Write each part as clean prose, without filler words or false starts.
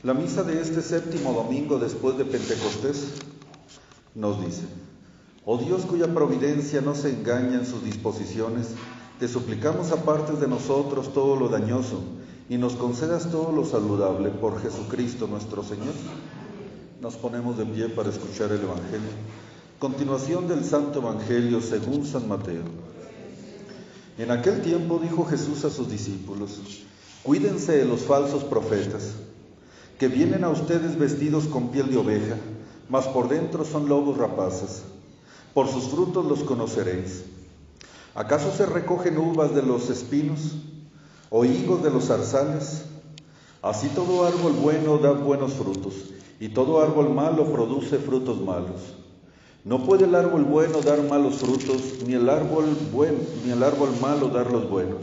La misa de este séptimo domingo después de Pentecostés nos dice: Oh Dios, cuya providencia no se engaña en sus disposiciones, te suplicamos apartes de nosotros todo lo dañoso y nos concedas todo lo saludable por Jesucristo nuestro Señor. Nos ponemos de pie para escuchar el Evangelio. Continuación del Santo Evangelio según San Mateo. En aquel tiempo dijo Jesús a sus discípulos: Cuídense de los falsos profetas, que vienen a ustedes vestidos con piel de oveja, mas por dentro son lobos rapaces. Por sus frutos los conoceréis. ¿Acaso se recogen uvas de los espinos o higos de los zarzales? Así todo árbol bueno da buenos frutos, y todo árbol malo produce frutos malos. No puede el árbol bueno dar malos frutos, ni el árbol malo dar los buenos.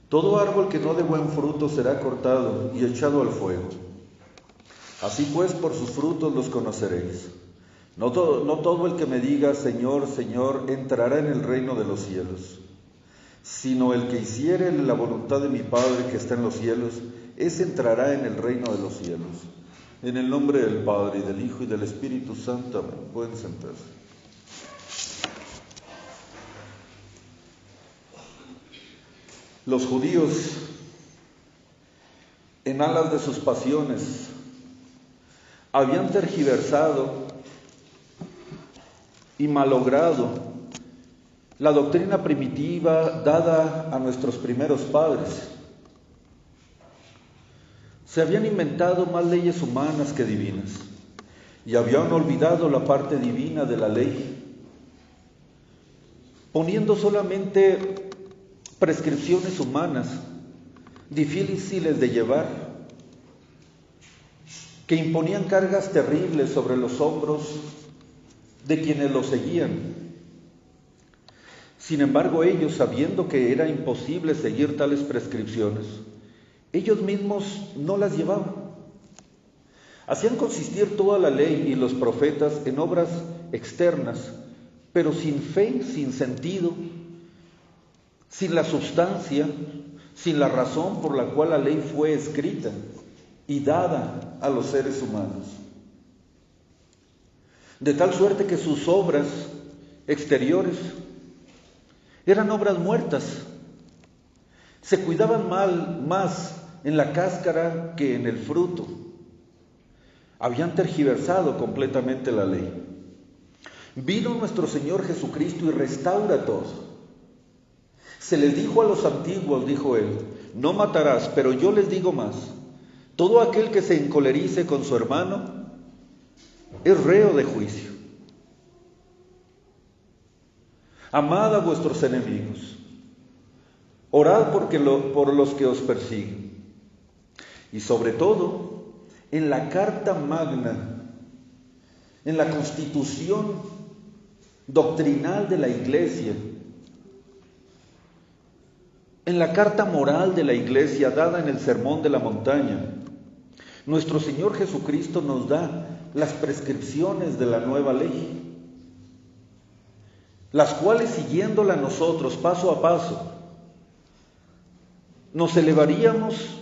Todo árbol que no dé buen fruto será cortado y echado al fuego. Así pues, por sus frutos los conoceréis. No todo el que me diga Señor, Señor, entrará en el reino de los cielos, sino el que hiciere la voluntad de mi Padre que está en los cielos, ese entrará en el reino de los cielos. En el nombre del Padre, y del Hijo, y del Espíritu Santo. Amén. Pueden sentarse. Los judíos, en alas de sus pasiones, habían tergiversado y malogrado la doctrina primitiva dada a nuestros primeros padres. Se habían inventado más leyes humanas que divinas y habían olvidado la parte divina de la ley, poniendo solamente prescripciones humanas difíciles de llevar, que imponían cargas terribles sobre los hombros de quienes lo seguían. Sin embargo, ellos, sabiendo que era imposible seguir tales prescripciones, ellos mismos no las llevaban. Hacían consistir toda la ley y los profetas en obras externas, pero sin fe, sin sentido, sin la sustancia, sin la razón por la cual la ley fue escrita y dada a los seres humanos. De tal suerte que sus obras exteriores eran obras muertas. Se cuidaban más en la cáscara que en el fruto. Habían tergiversado completamente la ley. Vino nuestro Señor Jesucristo y restaura todo. Se les dijo a los antiguos, dijo Él, no matarás, pero yo les digo más. Todo aquel que se encolerice con su hermano es reo de juicio. Amad a vuestros enemigos. Orad por los que os persiguen. Y sobre todo, en la Carta Magna, en la Constitución doctrinal de la Iglesia, en la Carta Moral de la Iglesia dada en el Sermón de la Montaña, nuestro Señor Jesucristo nos da las prescripciones de la nueva ley, las cuales, siguiéndola nosotros paso a paso, nos elevaríamos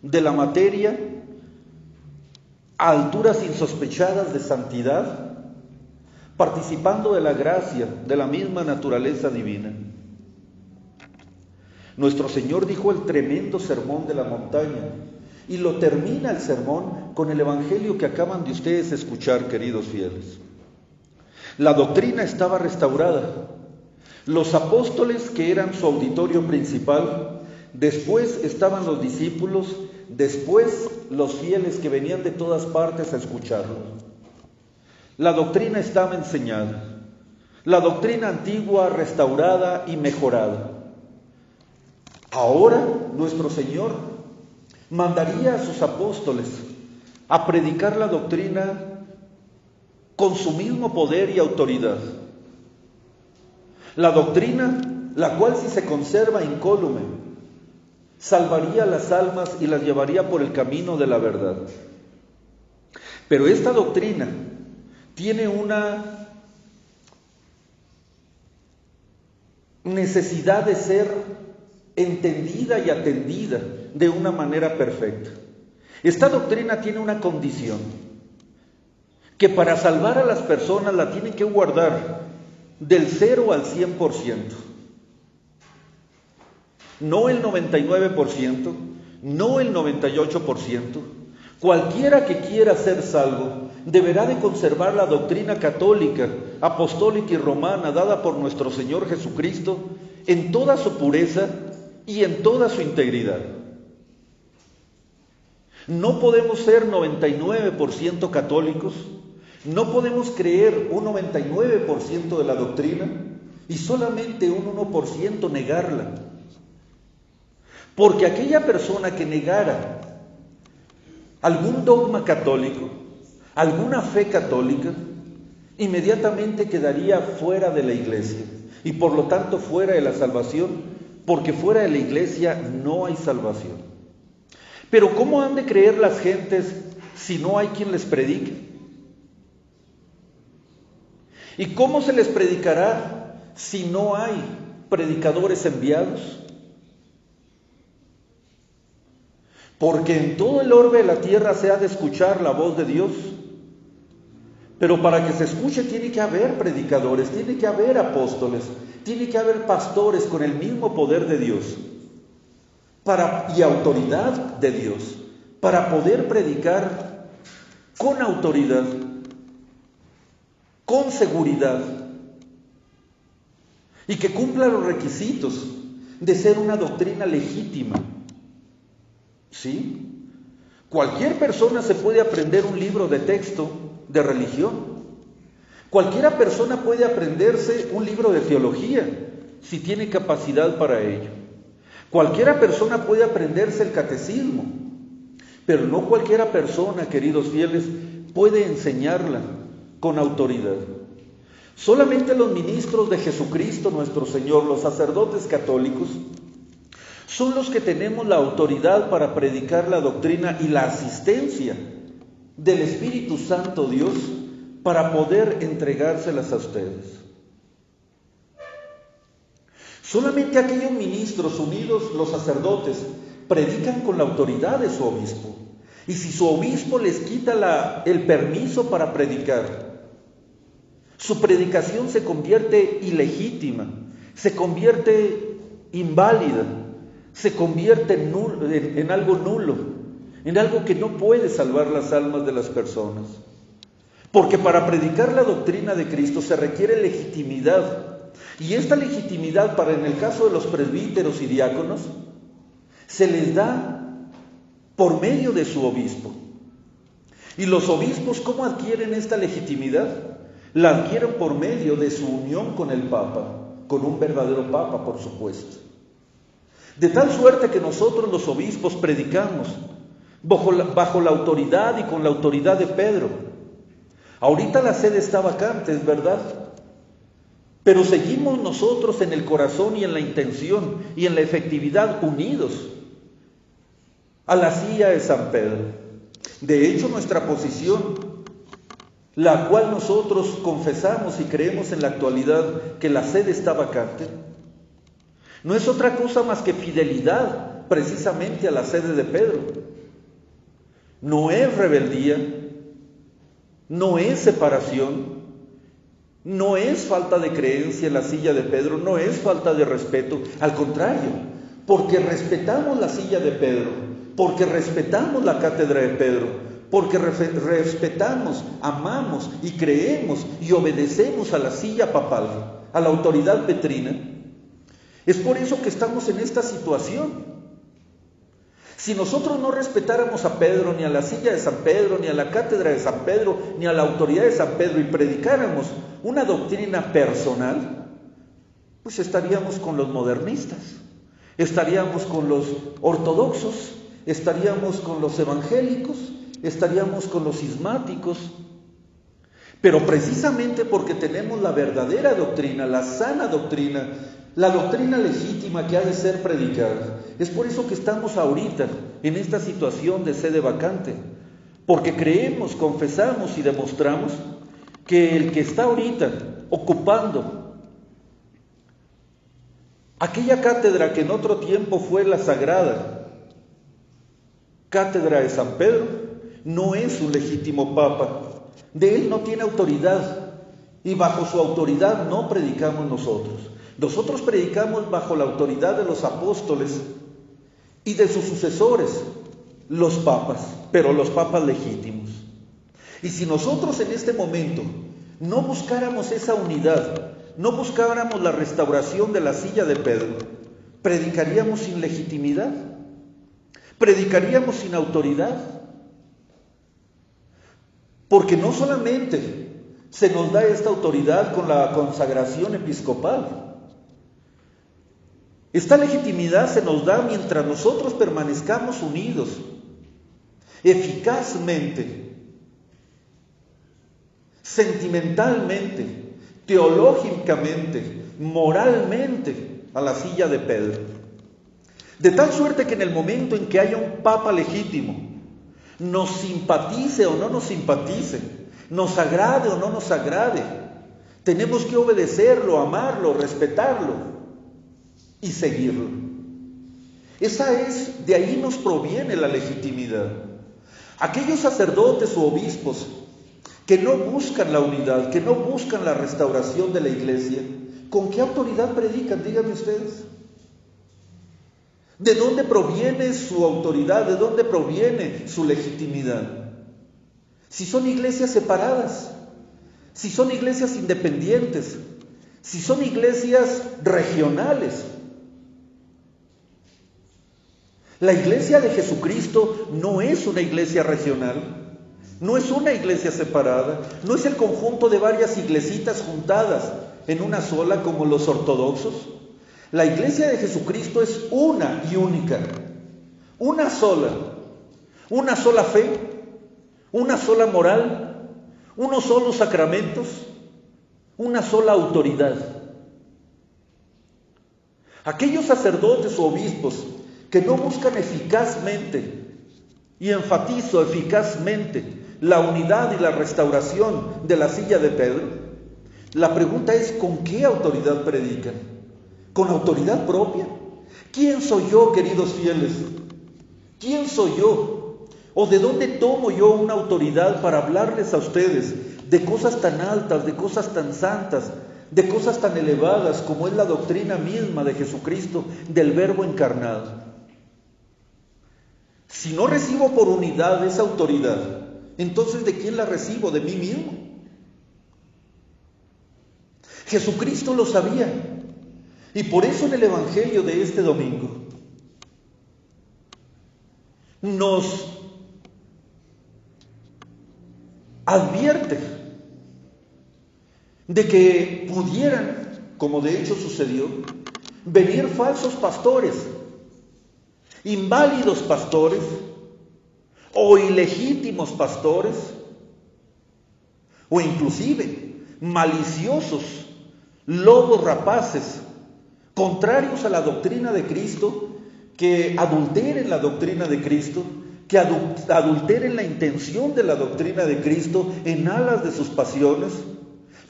de la materia a alturas insospechadas de santidad, participando de la gracia de la misma naturaleza divina. Nuestro Señor dijo el tremendo sermón de la montaña y lo termina el sermón con el evangelio que acaban de ustedes escuchar, queridos fieles. La doctrina estaba restaurada. Los apóstoles, que eran su auditorio principal, después estaban los discípulos, después los fieles que venían de todas partes a escucharlo. La doctrina estaba enseñada, la doctrina antigua restaurada y mejorada. Ahora nuestro Señor mandaría a sus apóstoles a predicar la doctrina con su mismo poder y autoridad. La doctrina, la cual si se conserva incólume, salvaría las almas y las llevaría por el camino de la verdad. Pero esta doctrina tiene una necesidad de ser entendida y atendida de una manera perfecta. Esta doctrina tiene una condición, que para salvar a las personas la tienen que guardar del 0 al 100%. No el 99%, no el 98%. Cualquiera que quiera ser salvo deberá de conservar la doctrina católica, apostólica y romana dada por nuestro Señor Jesucristo en toda su pureza y en toda su integridad. No podemos ser 99% católicos, no podemos creer un 99% de la doctrina y solamente un 1% negarla. Porque aquella persona que negara algún dogma católico, alguna fe católica, inmediatamente quedaría fuera de la iglesia y por lo tanto fuera de la salvación, porque fuera de la iglesia no hay salvación. Pero ¿cómo han de creer las gentes si no hay quien les predique? ¿Y cómo se les predicará si no hay predicadores enviados? Porque en todo el orbe de la tierra se ha de escuchar la voz de Dios. Pero para que se escuche tiene que haber predicadores, tiene que haber apóstoles, tiene que haber pastores con el mismo poder de Dios y autoridad de Dios, para poder predicar con autoridad, con seguridad, y que cumpla los requisitos de ser una doctrina legítima. ¿Sí? Cualquier persona se puede aprender un libro de texto de religión. Cualquiera persona puede aprenderse un libro de teología si tiene capacidad para ello. Cualquiera persona puede aprenderse el catecismo, pero no cualquiera persona, queridos fieles, puede enseñarla con autoridad. Solamente los ministros de Jesucristo nuestro Señor, los sacerdotes católicos, son los que tenemos la autoridad para predicar la doctrina y la asistencia del Espíritu Santo Dios para poder entregárselas a ustedes. Solamente aquellos ministros unidos, los sacerdotes, predican con la autoridad de su obispo. Y si su obispo les quita el permiso para predicar, su predicación se convierte ilegítima, se convierte inválida, se convierte en algo nulo, en algo que no puede salvar las almas de las personas. Porque para predicar la doctrina de Cristo se requiere legitimidad. Y esta legitimidad, en el caso de los presbíteros y diáconos, se les da por medio de su obispo. ¿Y los obispos cómo adquieren esta legitimidad? La adquieren por medio de su unión con el Papa, con un verdadero Papa, por supuesto. De tal suerte que nosotros los obispos predicamos bajo la autoridad y con la autoridad de Pedro. Ahorita la sede está vacante, es verdad, pero seguimos nosotros en el corazón y en la intención y en la efectividad unidos a la silla de San Pedro. De hecho, nuestra posición, la cual nosotros confesamos y creemos en la actualidad que la sede está vacante, no es otra cosa más que fidelidad precisamente a la sede de Pedro. No es rebeldía, no es separación, no es falta de creencia en la silla de Pedro, no es falta de respeto, al contrario, porque respetamos la silla de Pedro, porque respetamos la cátedra de Pedro, porque respetamos, amamos y creemos y obedecemos a la silla papal, a la autoridad petrina. Es por eso que estamos en esta situación. Si nosotros no respetáramos a Pedro, ni a la silla de San Pedro, ni a la cátedra de San Pedro, ni a la autoridad de San Pedro, y predicáramos una doctrina personal, pues estaríamos con los modernistas, estaríamos con los ortodoxos, estaríamos con los evangélicos, estaríamos con los cismáticos. Pero precisamente porque tenemos la verdadera doctrina, la sana doctrina, la doctrina legítima que ha de ser predicada, es por eso que estamos ahorita en esta situación de sede vacante, porque creemos, confesamos y demostramos que el que está ahorita ocupando aquella cátedra que en otro tiempo fue la sagrada cátedra de San Pedro, no es un legítimo papa. De él no tiene autoridad y bajo su autoridad no predicamos nosotros. Nosotros predicamos bajo la autoridad de los apóstoles y de sus sucesores, los papas, pero los papas legítimos. Y si nosotros en este momento no buscáramos esa unidad, no buscáramos la restauración de la silla de Pedro, predicaríamos sin legitimidad, predicaríamos sin autoridad, porque no solamente se nos da esta autoridad con la consagración episcopal, esta legitimidad se nos da mientras nosotros permanezcamos unidos, eficazmente, sentimentalmente, teológicamente, moralmente, a la silla de Pedro. De tal suerte que en el momento en que haya un papa legítimo, nos simpatice o no nos simpatice, nos agrade o no nos agrade, tenemos que obedecerlo, amarlo, respetarlo y seguirlo. De ahí nos proviene la legitimidad. Aquellos sacerdotes o obispos que no buscan la unidad, que no buscan la restauración de la iglesia, ¿con qué autoridad predican? Díganme ustedes. ¿De dónde proviene su autoridad? ¿De dónde proviene su legitimidad? Si son iglesias separadas, si son iglesias independientes, si son iglesias regionales. La iglesia de Jesucristo no es una iglesia regional. No es una iglesia separada, no es el conjunto de varias iglesitas juntadas en una sola como los ortodoxos. La iglesia de Jesucristo es una y única, una sola fe, una sola moral, unos solos sacramentos, una sola autoridad. Aquellos sacerdotes o obispos que no buscan eficazmente, y enfatizo eficazmente, la unidad y la restauración de la silla de Pedro, la pregunta es: ¿con qué autoridad predican? ¿Con autoridad propia? ¿Quién soy yo, queridos fieles? ¿Quién soy yo? ¿O de dónde tomo yo una autoridad para hablarles a ustedes de cosas tan altas, de cosas tan santas, de cosas tan elevadas como es la doctrina misma de Jesucristo, del Verbo encarnado? Si no recibo por unidad esa autoridad, entonces ¿de quién la recibo? ¿De mí mismo? Jesucristo lo sabía, y por eso en el Evangelio de este domingo nos advierte de que pudieran, como de hecho sucedió, venir falsos pastores, inválidos pastores o ilegítimos pastores, o inclusive maliciosos lobos rapaces, contrarios a la doctrina de Cristo, que adulteren la doctrina de Cristo, que adulteren la intención de la doctrina de Cristo en alas de sus pasiones,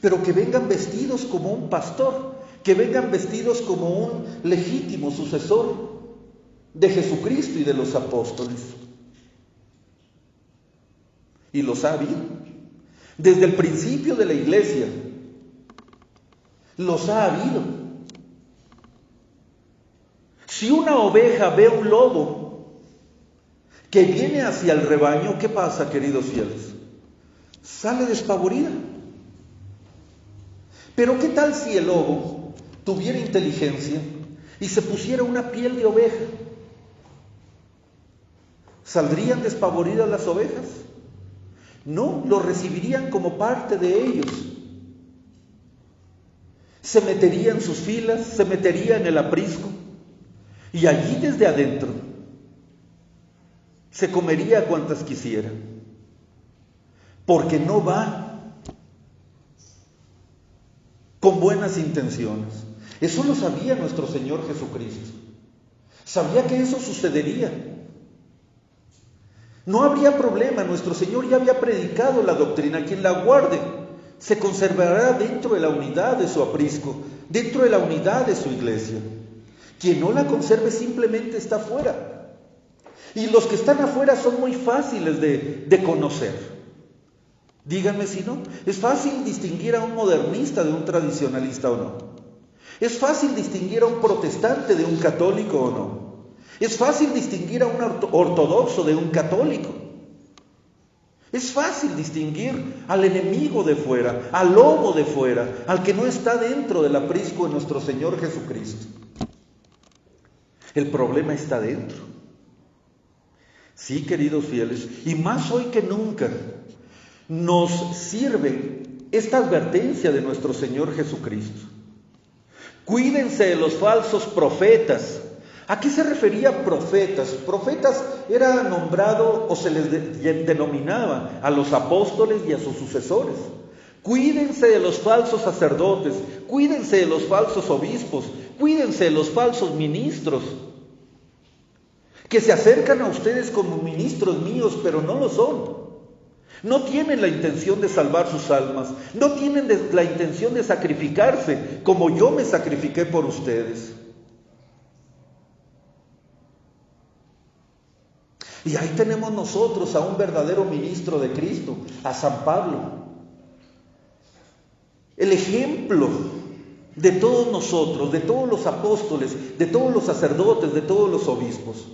pero que vengan vestidos como un pastor, que vengan vestidos como un legítimo sucesor de Jesucristo y de los apóstoles. Y los ha habido. Desde el principio de la iglesia, los ha habido. Si una oveja ve un lobo que viene hacia el rebaño, ¿qué pasa, queridos fieles? Sale despavorida. Pero ¿qué tal si el lobo tuviera inteligencia y se pusiera una piel de oveja? ¿Saldrían despavoridas las ovejas? No, lo recibirían como parte de ellos. Se metería en sus filas, se metería en el aprisco, y allí desde adentro se comería cuantas quisiera, porque no va con buenas intenciones. Eso lo sabía nuestro Señor Jesucristo. Sabía que eso sucedería. No habría problema, nuestro Señor ya había predicado la doctrina. Quien la guarde se conservará dentro de la unidad de su aprisco, dentro de la unidad de su iglesia. Quien no la conserve simplemente está fuera. Y los que están afuera son muy fáciles de conocer. Díganme si no. Es fácil distinguir a un modernista de un tradicionalista o no. Es fácil distinguir a un protestante de un católico o no. Es fácil distinguir a un ortodoxo de un católico. Es fácil distinguir al enemigo de fuera, al lobo de fuera, al que no está dentro del aprisco de nuestro Señor Jesucristo. El problema está dentro. Sí, queridos fieles, y más hoy que nunca nos sirve esta advertencia de nuestro Señor Jesucristo. Cuídense de los falsos profetas. ¿A qué se refería profetas? Profetas era nombrado o se les denominaba a los apóstoles y a sus sucesores. Cuídense de los falsos sacerdotes, cuídense de los falsos obispos, cuídense de los falsos ministros, que se acercan a ustedes como ministros míos, pero no lo son. No tienen la intención de salvar sus almas, no tienen la intención de sacrificarse como yo me sacrifiqué por ustedes. Y ahí tenemos nosotros a un verdadero ministro de Cristo, a San Pablo. El ejemplo de todos nosotros, de todos los apóstoles, de todos los sacerdotes, de todos los obispos.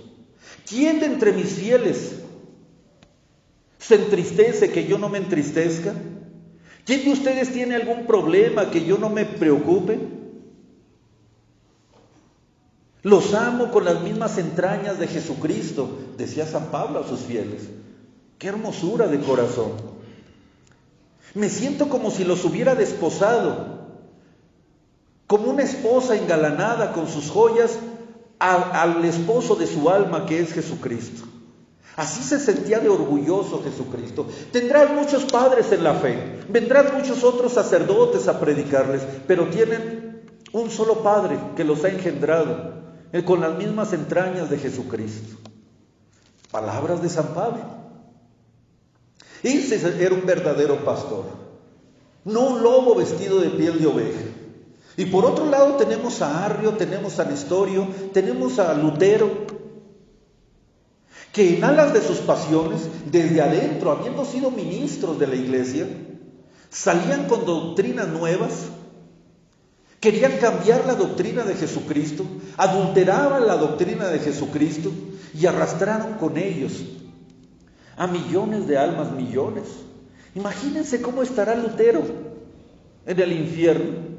¿Quién de entre mis fieles se entristece que yo no me entristezca? ¿Quién de ustedes tiene algún problema que yo no me preocupe? Los amo con las mismas entrañas de Jesucristo, decía San Pablo a sus fieles. ¡Qué hermosura de corazón! Me siento como si los hubiera desposado, como una esposa engalanada con sus joyas al esposo de su alma, que es Jesucristo. Así se sentía de orgulloso Jesucristo. Tendrán muchos padres en la fe, vendrán muchos otros sacerdotes a predicarles, pero tienen un solo Padre que los ha engendrado, con las mismas entrañas de Jesucristo. Palabras de San Pablo. Ese era un verdadero pastor, no un lobo vestido de piel de oveja. Y por otro lado tenemos a Arrio, tenemos a Nestorio, tenemos a Lutero, que en alas de sus pasiones, desde adentro, habiendo sido ministros de la iglesia, salían con doctrinas nuevas, querían cambiar la doctrina de Jesucristo, adulteraban la doctrina de Jesucristo y arrastraron con ellos a millones de almas, millones. Imagínense cómo estará Lutero en el infierno,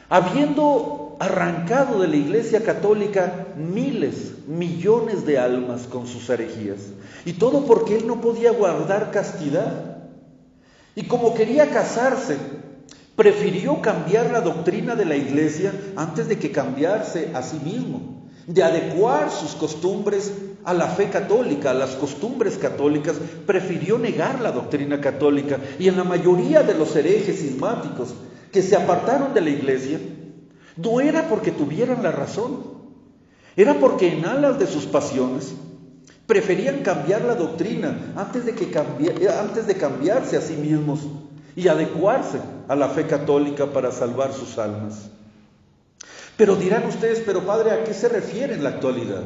habiendo arrancado de la Iglesia Católica miles, millones de almas con sus herejías. Y todo porque él no podía guardar castidad. Y como quería casarse, prefirió cambiar la doctrina de la Iglesia antes de que cambiarse a sí mismo, de adecuar sus costumbres a la fe católica, a las costumbres católicas. Prefirió negar la doctrina católica. Y en la mayoría de los herejes cismáticos que se apartaron de la Iglesia, no era porque tuvieran la razón, era porque en alas de sus pasiones preferían cambiar la doctrina antes de cambiarse a sí mismos y adecuarse a la fe católica para salvar sus almas. Pero dirán ustedes, pero padre, ¿a qué se refiere en la actualidad?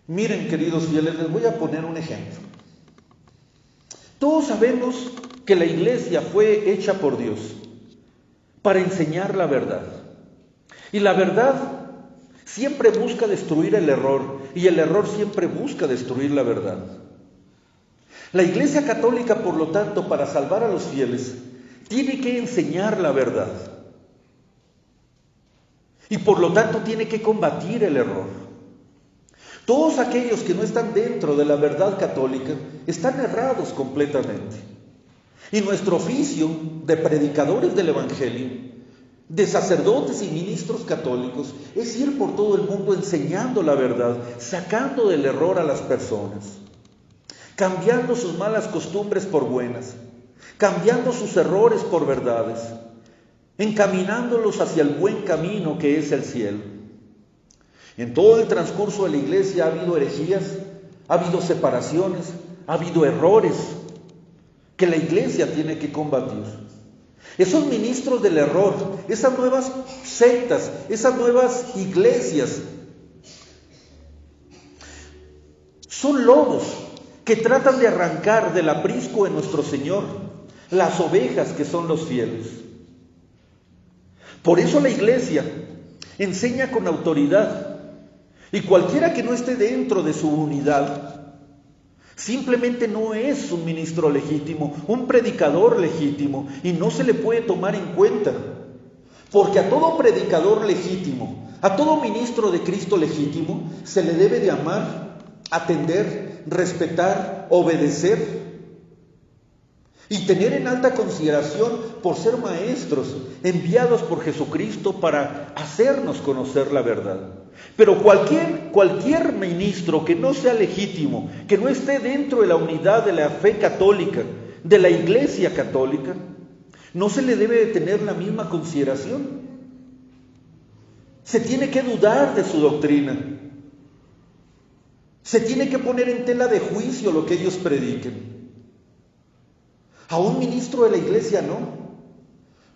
Miren, queridos fieles, les voy a poner un ejemplo. Todos sabemos que la iglesia fue hecha por Dios para enseñar la verdad. Y la verdad siempre busca destruir el error, y el error siempre busca destruir la verdad. La Iglesia Católica, por lo tanto, para salvar a los fieles, tiene que enseñar la verdad. Y por lo tanto tiene que combatir el error. Todos aquellos que no están dentro de la verdad católica están errados completamente. Y nuestro oficio de predicadores del Evangelio, de sacerdotes y ministros católicos, es ir por todo el mundo enseñando la verdad, sacando del error a las personas, cambiando sus malas costumbres por buenas, cambiando sus errores por verdades, encaminándolos hacia el buen camino que es el cielo. En todo el transcurso de la iglesia ha habido herejías, ha habido separaciones, ha habido errores que la iglesia tiene que combatir. Esos ministros del error, esas nuevas sectas, esas nuevas iglesias Son lobos que tratan de arrancar del aprisco de nuestro Señor las ovejas que son los fieles. Por eso la iglesia enseña con autoridad, y cualquiera que no esté dentro de su unidad simplemente no es un ministro legítimo, un predicador legítimo, y no se le puede tomar en cuenta, porque a todo predicador legítimo, a todo ministro de Cristo legítimo, se le debe de amar, atender, respetar, obedecer y tener en alta consideración por ser maestros enviados por Jesucristo para hacernos conocer la verdad. Pero cualquier ministro que no sea legítimo, que no esté dentro de la unidad de la fe católica, de la Iglesia católica, no se le debe de tener la misma consideración. Se tiene que dudar de su doctrina. Se tiene que poner en tela de juicio lo que ellos prediquen. A un ministro de la iglesia no,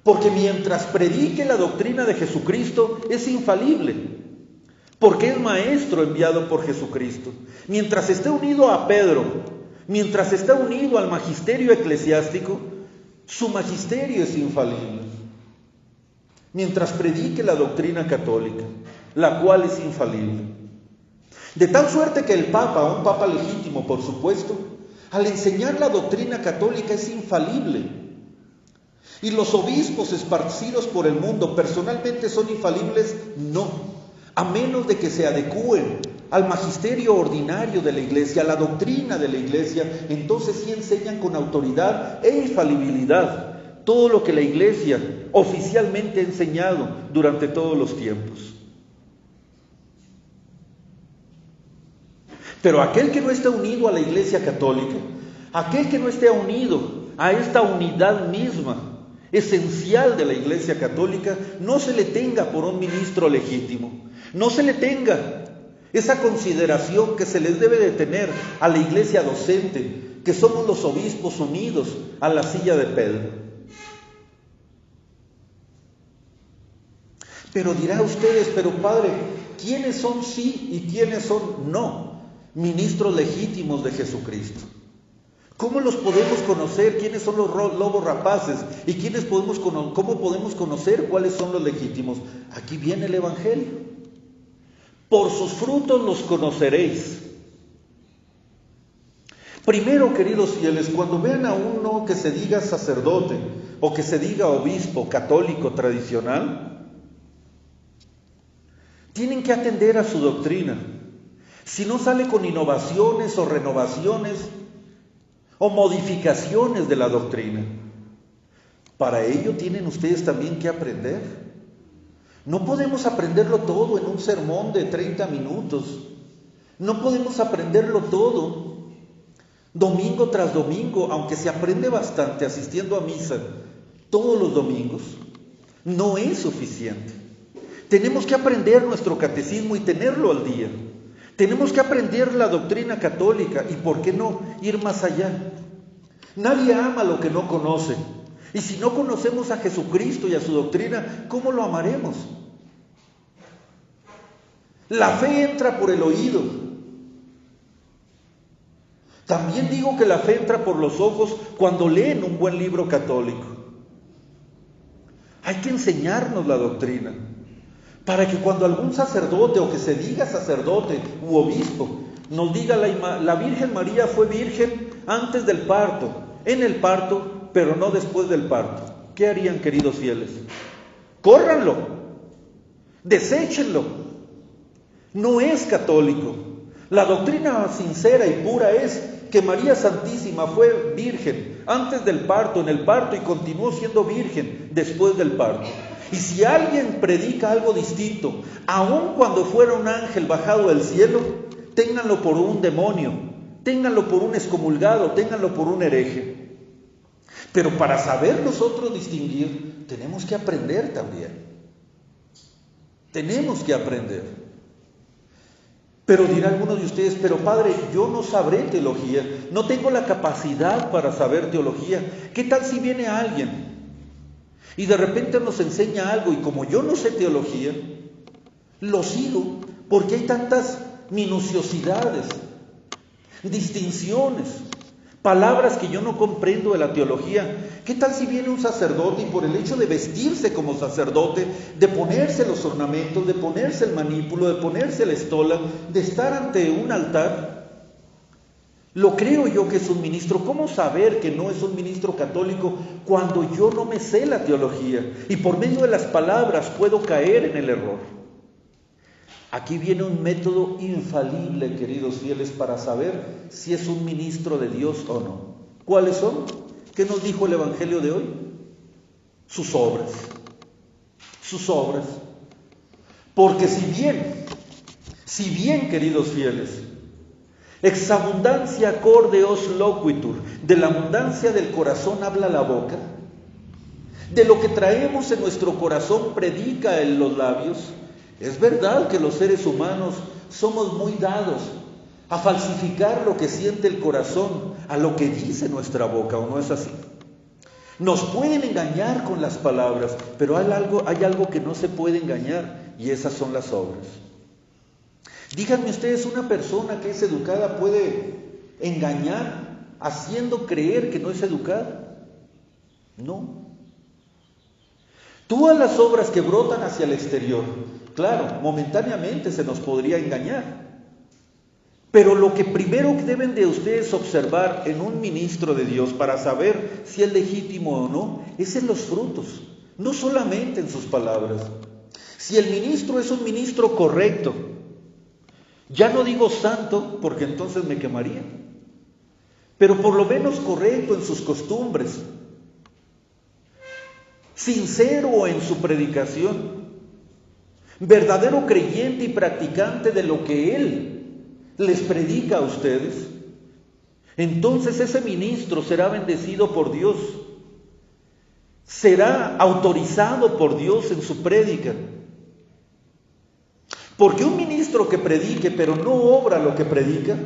porque mientras predique la doctrina de Jesucristo es infalible, porque es maestro enviado por Jesucristo. Mientras esté unido a Pedro, mientras esté unido al magisterio eclesiástico, su magisterio es infalible. Mientras predique la doctrina católica, la cual es infalible. De tal suerte que el Papa, un Papa legítimo por supuesto, al enseñar la doctrina católica es infalible. Y los obispos esparcidos por el mundo personalmente son infalibles, no, a menos de que se adecúen al magisterio ordinario de la iglesia, a la doctrina de la iglesia. Entonces sí enseñan con autoridad e infalibilidad todo lo que la iglesia oficialmente ha enseñado durante todos los tiempos. Pero aquel que no esté unido a la Iglesia católica, aquel que no esté unido a esta unidad misma, esencial de la Iglesia católica, no se le tenga por un ministro legítimo, no se le tenga esa consideración que se les debe de tener a la Iglesia docente, que somos los obispos unidos a la silla de Pedro. Pero dirá ustedes, pero padre, ¿quiénes son sí y quiénes son no ministros legítimos de Jesucristo? ¿Cómo los podemos conocer? ¿Quiénes son los lobos rapaces? ¿Y cómo podemos conocer cuáles son los legítimos? Aquí viene el Evangelio. Por sus frutos los conoceréis. Primero, queridos fieles, cuando vean a uno que se diga sacerdote o que se diga obispo católico tradicional, tienen que atender a su doctrina. Si no sale con innovaciones o renovaciones o modificaciones de la doctrina, para ello tienen ustedes también que aprender. No podemos aprenderlo todo en un sermón de 30 minutos. No podemos aprenderlo todo domingo tras domingo, aunque se aprende bastante asistiendo a misa todos los domingos. No es suficiente. Tenemos que aprender nuestro catecismo y tenerlo al día. Tenemos que aprender la doctrina católica y, ¿por qué no, ir más allá? Nadie ama lo que no conoce. Y si no conocemos a Jesucristo y a su doctrina, ¿cómo lo amaremos? La fe entra por el oído. También digo que la fe entra por los ojos cuando leen un buen libro católico. Hay que enseñarnos la doctrina, para que cuando algún sacerdote o que se diga sacerdote u obispo nos diga la Virgen María fue virgen antes del parto, en el parto, pero no después del parto. ¿Qué harían, queridos fieles? Córranlo, deséchenlo. No es católico. La doctrina sincera y pura es que María Santísima fue virgen antes del parto, en el parto, y continuó siendo virgen después del parto. Y si alguien predica algo distinto, aun cuando fuera un ángel bajado del cielo, ténganlo por un demonio, ténganlo por un excomulgado, ténganlo por un hereje. Pero para saber nosotros distinguir, tenemos que aprender también. Tenemos que aprender. Pero dirá alguno de ustedes, pero padre, yo no sabré teología, no tengo la capacidad para saber teología. ¿Qué tal si viene alguien y de repente nos enseña algo, y como yo no sé teología, lo sigo porque hay tantas minuciosidades, distinciones, palabras que yo no comprendo de la teología. ¿Qué tal si viene un sacerdote y por el hecho de vestirse como sacerdote, de ponerse los ornamentos, de ponerse el manípulo, de ponerse la estola, de estar ante un altar, lo creo yo que es un ministro? ¿Cómo saber que no es un ministro católico cuando yo no me sé la teología y por medio de las palabras puedo caer en el error? Aquí viene un método infalible, queridos fieles, para saber si es un ministro de Dios o no. ¿Cuáles son? ¿Qué nos dijo el Evangelio de hoy? Sus obras. Sus obras. Porque si bien, queridos fieles, ex abundancia corde os loquitur, de la abundancia del corazón habla la boca, de lo que traemos en nuestro corazón predica en los labios. Es verdad que los seres humanos somos muy dados a falsificar lo que siente el corazón a lo que dice nuestra boca, ¿o no es así? Nos pueden engañar con las palabras, pero hay algo que no se puede engañar, y esas son las obras. Díganme ustedes, ¿una persona que es educada puede engañar haciendo creer que no es educada? No. Todas las obras que brotan hacia el exterior, claro, momentáneamente se nos podría engañar. Pero lo que primero deben de ustedes observar en un ministro de Dios para saber si es legítimo o no, es en los frutos, no solamente en sus palabras. Si el ministro es un ministro correcto, ya no digo santo porque entonces me quemaría, pero por lo menos correcto en sus costumbres, sincero en su predicación, verdadero creyente y practicante de lo que él les predica a ustedes, entonces ese ministro será bendecido por Dios, será autorizado por Dios en su prédica. Porque un ministro que predique pero no obra lo que predica,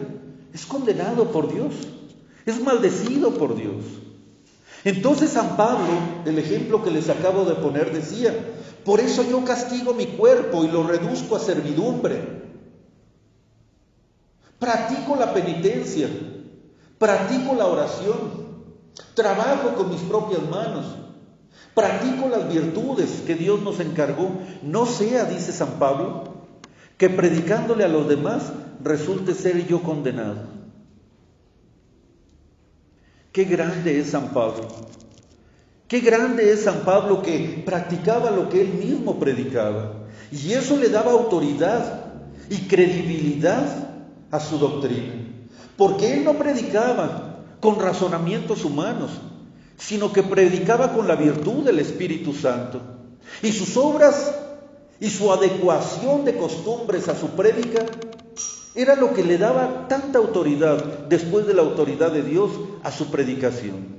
es condenado por Dios, es maldecido por Dios. Entonces San Pablo, el ejemplo que les acabo de poner, decía: por eso yo castigo mi cuerpo y lo reduzco a servidumbre. Practico la penitencia, practico la oración, trabajo con mis propias manos, practico las virtudes que Dios nos encargó. No sea, dice San Pablo, que predicándole a los demás resulte ser yo condenado. Qué grande es San Pablo. Qué grande es San Pablo, que practicaba lo que él mismo predicaba. Y eso le daba autoridad y credibilidad a su doctrina. Porque él no predicaba con razonamientos humanos, sino que predicaba con la virtud del Espíritu Santo. Y sus obras y su adecuación de costumbres a su prédica era lo que le daba tanta autoridad, después de la autoridad de Dios, a su predicación.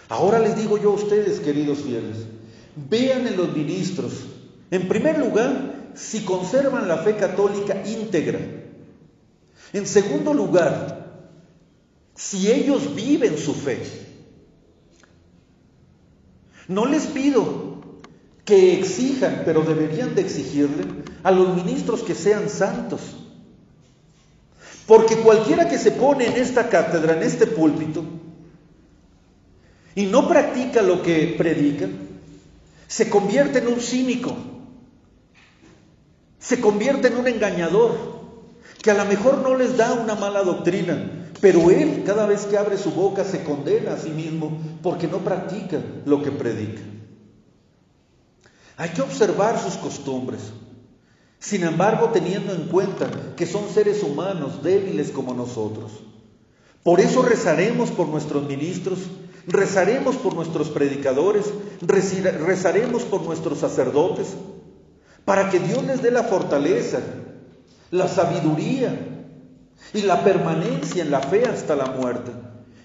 Ahora les digo yo a ustedes, queridos fieles, vean en los ministros, en primer lugar, si conservan la fe católica íntegra. En segundo lugar, si ellos viven su fe. No les pido que exijan, pero deberían de exigirle a los ministros que sean santos. Porque cualquiera que se pone en esta cátedra, en este púlpito, y no practica lo que predica, se convierte en un cínico, se convierte en un engañador, que a lo mejor no les da una mala doctrina, pero él cada vez que abre su boca se condena a sí mismo porque no practica lo que predica. Hay que observar sus costumbres, sin embargo teniendo en cuenta que son seres humanos débiles como nosotros. Por eso rezaremos por nuestros ministros, rezaremos por nuestros predicadores, rezaremos por nuestros sacerdotes, para que Dios les dé la fortaleza, la sabiduría y la permanencia en la fe hasta la muerte,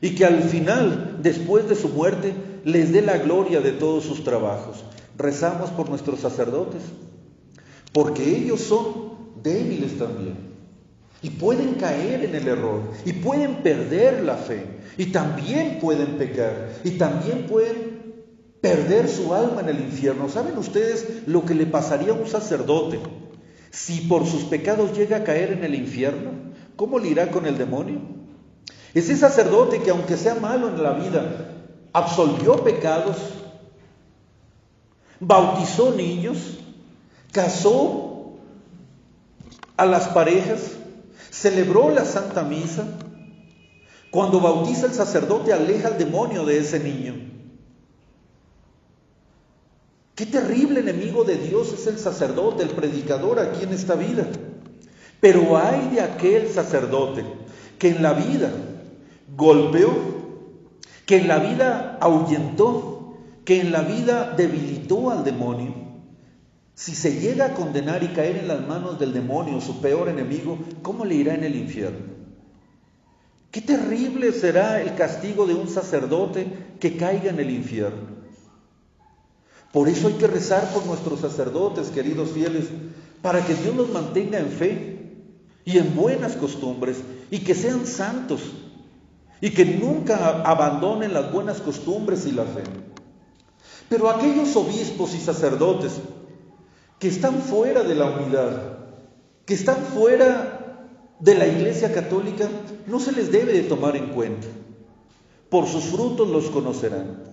y que al final, después de su muerte, les dé la gloria de todos sus trabajos. Rezamos por nuestros sacerdotes, porque ellos son débiles también, y pueden caer en el error, y pueden perder la fe, y también pueden pecar, y también pueden perder su alma en el infierno. ¿Saben ustedes lo que le pasaría a un sacerdote si por sus pecados llega a caer en el infierno? ¿cómo le irá con el demonio? Ese sacerdote que, aunque sea malo en la vida, absolvió pecados, bautizó niños, casó a las parejas, celebró la Santa Misa. Cuando bautiza el sacerdote, aleja al demonio de ese niño. Qué terrible enemigo de Dios es el sacerdote, el predicador aquí en esta vida. Pero ay de aquel sacerdote que en la vida golpeó, que en la vida ahuyentó, que en la vida debilitó al demonio. Si se llega a condenar y caer en las manos del demonio, su peor enemigo, ¿cómo le irá en el infierno? Qué terrible será el castigo de un sacerdote que caiga en el infierno. Por eso hay que rezar por nuestros sacerdotes, queridos fieles, para que Dios los mantenga en fe y en buenas costumbres, y que sean santos, y que nunca abandonen las buenas costumbres y la fe. Pero aquellos obispos y sacerdotes que están fuera de la unidad, que están fuera de la Iglesia Católica, no se les debe de tomar en cuenta. Por sus frutos los conocerán.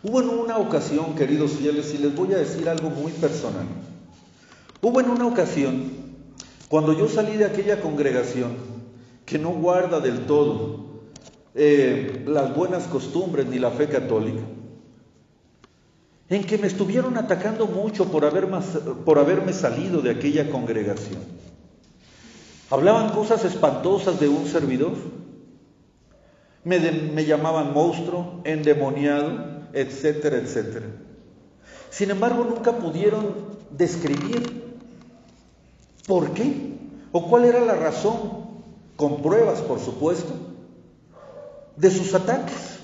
Hubo en una ocasión, queridos fieles, y les voy a decir algo muy personal. Hubo en una ocasión, cuando yo salí de aquella congregación que no guarda del todo las buenas costumbres ni la fe católica, en que me estuvieron atacando mucho por haberme salido de aquella congregación. Hablaban cosas espantosas de un servidor, me llamaban monstruo, endemoniado, etcétera, etcétera. Sin embargo, nunca pudieron describir por qué o cuál era la razón, con pruebas por supuesto, de sus ataques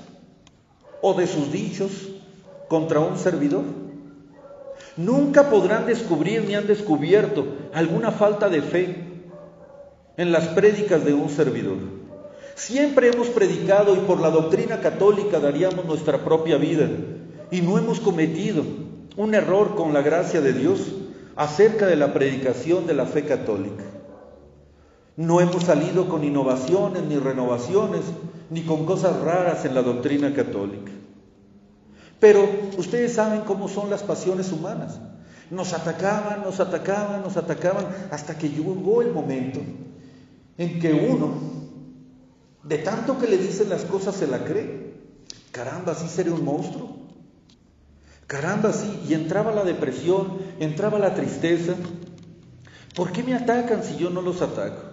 o de sus dichos contra un servidor. Nunca podrán descubrir ni han descubierto alguna falta de fe en las prédicas de un servidor. Siempre hemos predicado y por la doctrina católica daríamos nuestra propia vida, y no hemos cometido un error con la gracia de Dios acerca de la predicación de la fe católica. No hemos salido con innovaciones ni renovaciones, ni con cosas raras en la doctrina católica. Pero ustedes saben cómo son las pasiones humanas. Nos atacaban, hasta que llegó el momento en que uno, de tanto que le dicen las cosas, se la cree. Caramba, ¿sí seré un monstruo? Caramba, sí. Y entraba la depresión, entraba la tristeza. ¿Por qué me atacan si yo no los ataco?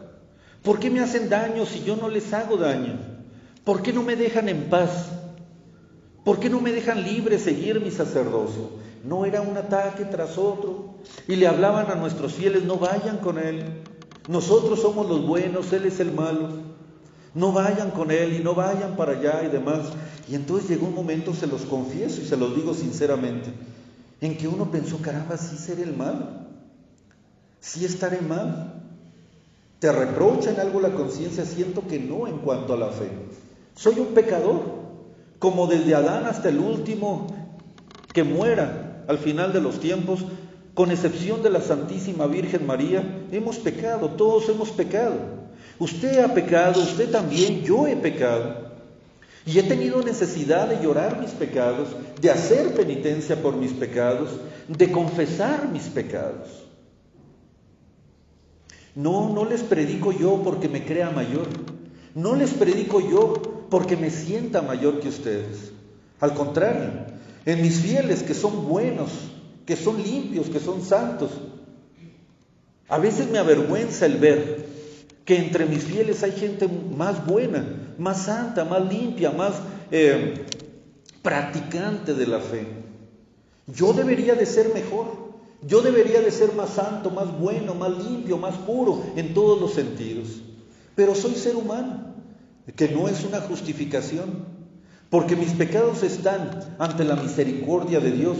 ¿Por qué me hacen daño si yo no les hago daño? ¿Por qué no me dejan en paz? ¿Por qué no me dejan libre seguir mi sacerdocio? No, era un ataque tras otro. Y le hablaban a nuestros fieles: no vayan con él. Nosotros somos los buenos, él es el malo. No vayan con él y no vayan para allá y demás. Y entonces llegó un momento, se los confieso y se los digo sinceramente, en que uno pensó: caramba, ¿sí seré el malo? ¿Sí estaré mal? ¿Te reprocha en algo la conciencia? Siento que no en cuanto a la fe. Soy un pecador, como desde Adán hasta el último que muera al final de los tiempos, con excepción de la Santísima Virgen María, hemos pecado, todos hemos pecado. Usted ha pecado, usted también, yo he pecado. Y he tenido necesidad de llorar mis pecados, de hacer penitencia por mis pecados, de confesar mis pecados. No les predico yo porque me crea mayor. No les predico yo porque me sienta mayor que ustedes. Al contrario, en mis fieles que son buenos, que son limpios, que son santos, a veces me avergüenza el ver que entre mis fieles hay gente más buena, más santa, más limpia, más practicante de la fe. Yo debería de ser mejor. Yo debería de ser más santo, más bueno, más limpio, más puro en todos los sentidos. Pero soy ser humano, que no es una justificación, porque mis pecados están ante la misericordia de Dios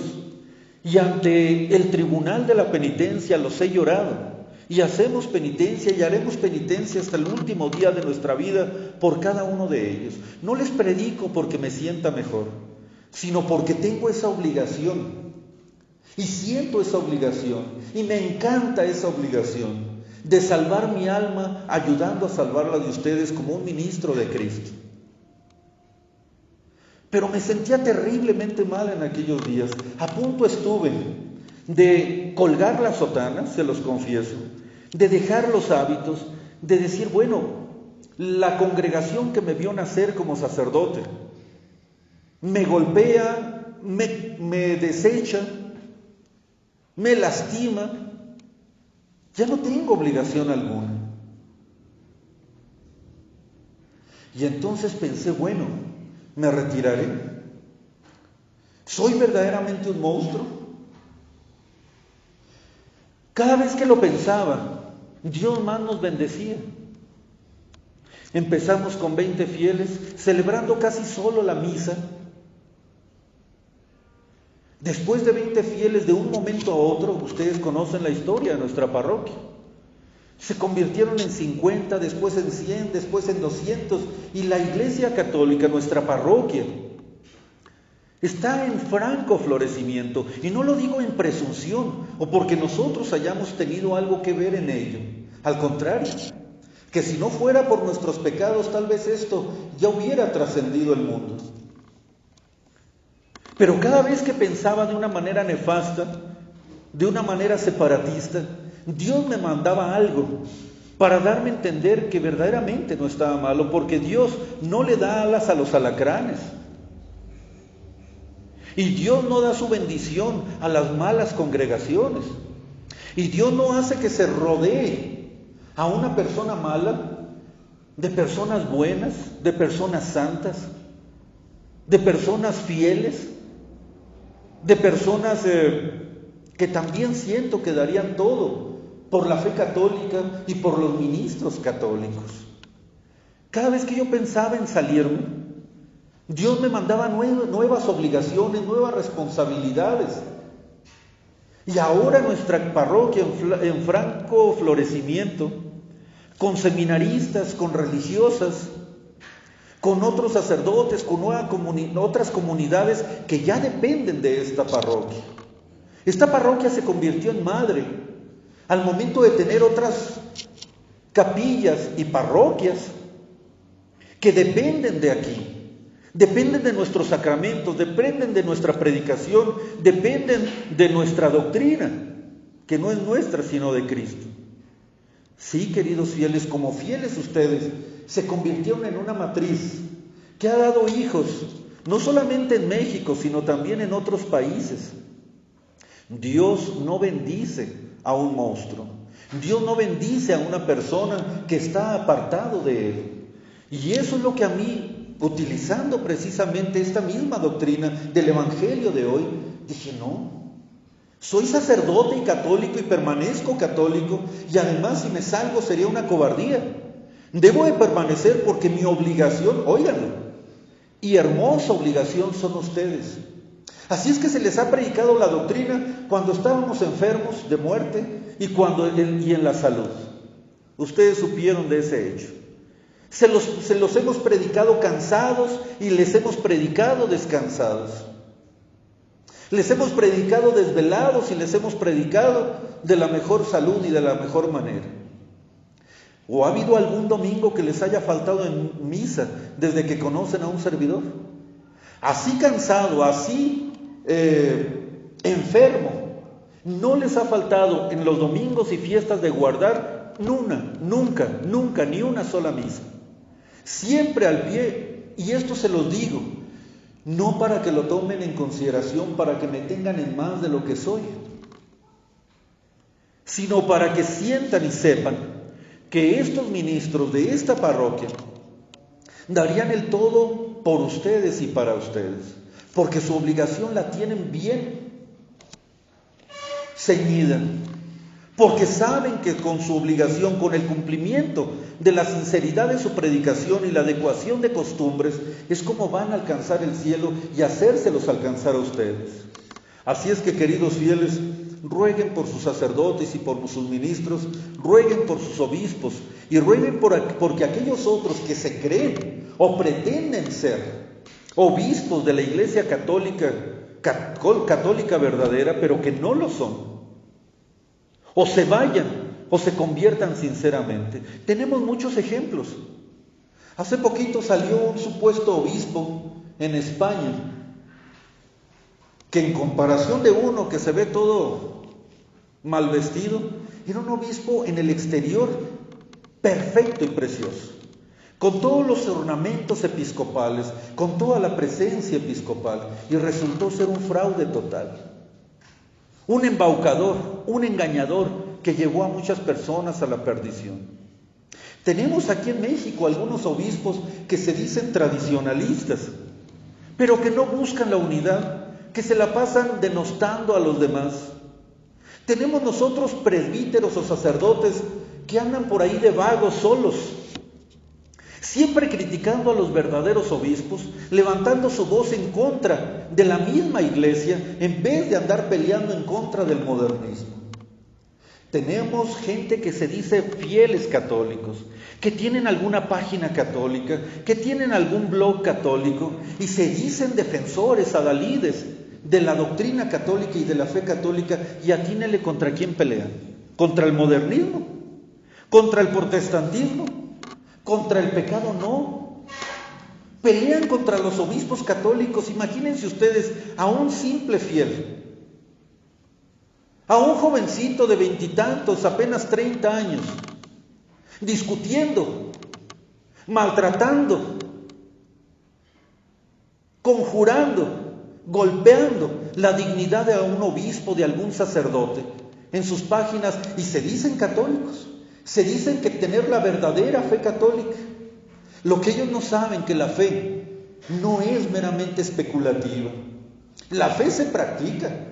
y ante el tribunal de la penitencia los he llorado. Y hacemos penitencia y haremos penitencia hasta el último día de nuestra vida por cada uno de ellos. No les predico porque me sienta mejor, sino porque tengo esa obligación. Y siento esa obligación, y me encanta esa obligación, de salvar mi alma, ayudando a salvarla de ustedes como un ministro de Cristo. Pero me sentía terriblemente mal en aquellos días. A punto estuve de colgar la sotana, se los confieso, de dejar los hábitos, de decir, bueno, la congregación que me vio nacer como sacerdote me golpea, me desecha, me lastima, ya no tengo obligación alguna. Y entonces pensé, bueno, me retiraré. ¿Soy verdaderamente un monstruo? Cada vez que lo pensaba, Dios más nos bendecía. Empezamos con 20 fieles, celebrando casi solo la misa. Después de 20 fieles, de un momento a otro, ustedes conocen la historia de nuestra parroquia, se convirtieron en 50, después en 100, después en 200, y la Iglesia Católica, nuestra parroquia, está en franco florecimiento, y no lo digo en presunción, o porque nosotros hayamos tenido algo que ver en ello. Al contrario, que si no fuera por nuestros pecados, tal vez esto ya hubiera trascendido el mundo. Pero cada vez que pensaba de una manera nefasta, de una manera separatista, Dios me mandaba algo para darme a entender que verdaderamente no estaba malo, porque Dios no le da alas a los alacranes. Y Dios no da su bendición a las malas congregaciones. Y Dios no hace que se rodee a una persona mala de personas buenas, de personas santas, de personas fieles, de personas que también siento que darían todo por la fe católica y por los ministros católicos. Cada vez que yo pensaba en salirme, Dios me mandaba nuevas obligaciones, nuevas responsabilidades. Y ahora nuestra parroquia en franco florecimiento, con seminaristas, con religiosas, con otros sacerdotes, con otras comunidades que ya dependen de esta parroquia. Esta parroquia se convirtió en madre al momento de tener otras capillas y parroquias que dependen de aquí, dependen de nuestros sacramentos, dependen de nuestra predicación, dependen de nuestra doctrina, que no es nuestra sino de Cristo. Sí, queridos fieles, como fieles ustedes, se convirtieron en una matriz que ha dado hijos, no solamente en México, sino también en otros países. Dios no bendice a un monstruo. Dios no bendice a una persona que está apartado de Él. Y eso es lo que a mí, utilizando precisamente esta misma doctrina del Evangelio de hoy, dije, no, soy sacerdote y católico y permanezco católico, y además si me salgo sería una cobardía. Debo de permanecer porque mi obligación, óiganlo, y hermosa obligación son ustedes. Así es que se les ha predicado la doctrina cuando estábamos enfermos de muerte y en la salud. Ustedes supieron de ese hecho. Se los hemos predicado cansados y les hemos predicado descansados. Les hemos predicado desvelados y les hemos predicado de la mejor salud y de la mejor manera. ¿O ha habido algún domingo que les haya faltado en misa desde que conocen a un servidor? Así cansado, así enfermo, no les ha faltado en los domingos y fiestas de guardar nunca, ni una sola misa. Siempre al pie, y esto se los digo, no para que lo tomen en consideración, para que me tengan en más de lo que soy, sino para que sientan y sepan que estos ministros de esta parroquia darían el todo por ustedes y para ustedes, porque su obligación la tienen bien ceñida, porque saben que con su obligación, con el cumplimiento de la sinceridad de su predicación y la adecuación de costumbres, es como van a alcanzar el cielo y hacérselos alcanzar a ustedes. Así es que, queridos fieles, rueguen por sus sacerdotes y por sus ministros, rueguen por sus obispos y rueguen porque aquellos otros que se creen o pretenden ser obispos de la Iglesia católica verdadera, pero que no lo son, o se vayan o se conviertan sinceramente. Tenemos muchos ejemplos. Hace poquito salió un supuesto obispo en España, que en comparación de uno que se ve todo mal vestido, era un obispo en el exterior perfecto y precioso, con todos los ornamentos episcopales, con toda la presencia episcopal, y resultó ser un fraude total. Un embaucador, un engañador que llevó a muchas personas a la perdición. Tenemos aquí en México algunos obispos que se dicen tradicionalistas, pero que no buscan la unidad, que se la pasan denostando a los demás. Tenemos nosotros presbíteros o sacerdotes que andan por ahí de vagos solos, siempre criticando a los verdaderos obispos, levantando su voz en contra de la misma iglesia, en vez de andar peleando en contra del modernismo. Tenemos gente que se dice fieles católicos, que tienen alguna página católica, que tienen algún blog católico y se dicen defensores, adalides de la doctrina católica y de la fe católica, y atínele contra quién pelean. ¿Contra el modernismo? ¿Contra el protestantismo? ¿Contra el pecado? No. Pelean contra los obispos católicos. Imagínense ustedes a un simple fiel, a un jovencito de 20 y tantos, apenas 30 años, discutiendo, maltratando, conjurando, golpeando la dignidad de un obispo, de algún sacerdote, en sus páginas, y se dicen católicos, se dicen que tener la verdadera fe católica. Lo que ellos no saben, que la fe no es meramente especulativa, la fe se practica.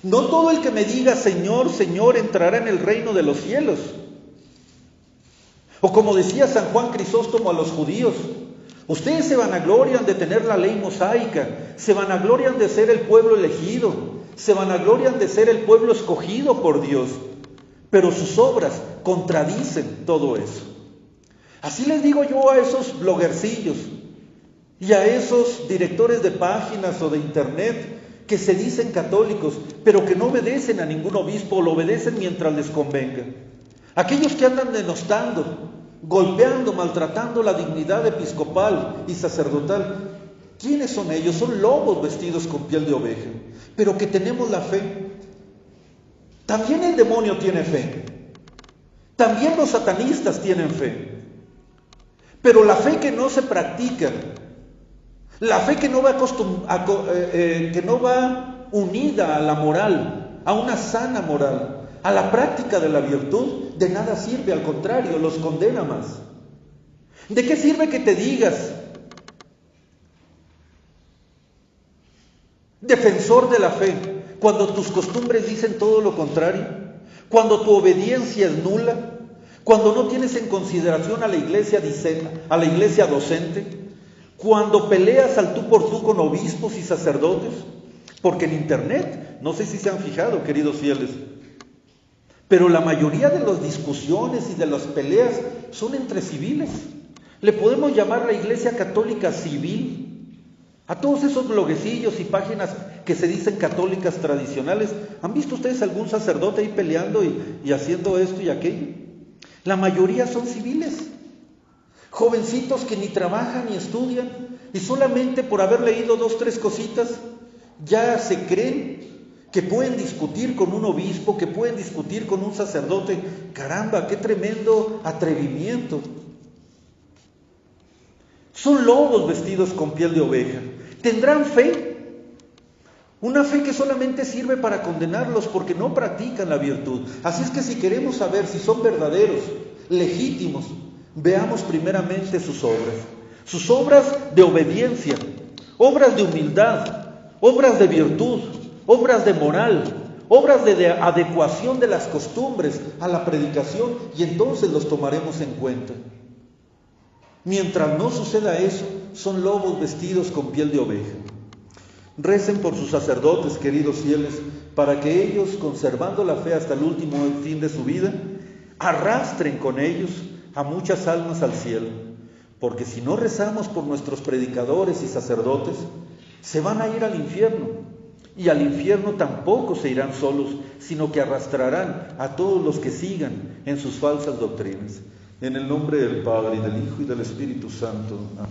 No todo el que me diga Señor, Señor entrará en el reino de los cielos. O como decía San Juan Crisóstomo a los judíos, ustedes se vanaglorian de tener la ley mosaica, se vanaglorian de ser el pueblo elegido, se vanaglorian de ser el pueblo escogido por Dios, pero sus obras contradicen todo eso. Así les digo yo a esos bloguercillos y a esos directores de páginas o de internet que se dicen católicos, pero que no obedecen a ningún obispo, lo obedecen mientras les convenga. Aquellos que andan denostando, golpeando, maltratando la dignidad episcopal y sacerdotal, ¿quiénes son ellos? Son lobos vestidos con piel de oveja, pero que tenemos la fe. También el demonio tiene fe, también los satanistas tienen fe, pero la fe que no se practica, la fe que no va unida a la moral, a una sana moral, a la práctica de la virtud, de nada sirve, al contrario, los condena más. ¿De qué sirve que te digas defensor de la fe cuando tus costumbres dicen todo lo contrario? Cuando tu obediencia es nula, cuando no tienes en consideración a la iglesia docente, cuando peleas al tú por tú con obispos y sacerdotes. Porque en internet, no sé si se han fijado, queridos fieles, pero la mayoría de las discusiones y de las peleas son entre civiles. Le podemos llamar la iglesia católica civil. A todos esos bloguecillos y páginas que se dicen católicas tradicionales, ¿han visto ustedes algún sacerdote ahí peleando y haciendo esto y aquello? La mayoría son civiles. Jovencitos que ni trabajan ni estudian y solamente por haber leído 2, 3 cositas ya se creen que pueden discutir con un obispo, que pueden discutir con un sacerdote. Caramba, qué tremendo atrevimiento. Son lobos vestidos con piel de oveja. ¿Tendrán fe? Una fe que solamente sirve para condenarlos porque no practican la virtud. Así es que si queremos saber si son verdaderos, legítimos, veamos primeramente sus obras de obediencia, obras de humildad, obras de virtud, obras de moral, obras de adecuación de las costumbres a la predicación, y entonces los tomaremos en cuenta. Mientras no suceda eso, son lobos vestidos con piel de oveja. Recen por sus sacerdotes, queridos fieles, para que ellos, conservando la fe hasta el último fin de su vida, arrastren con ellos a muchas almas al cielo, porque si no rezamos por nuestros predicadores y sacerdotes, se van a ir al infierno, Y al infierno tampoco se irán solos, sino que arrastrarán a todos los que sigan en sus falsas doctrinas. En el nombre del Padre, y del Hijo, y del Espíritu Santo. Amén.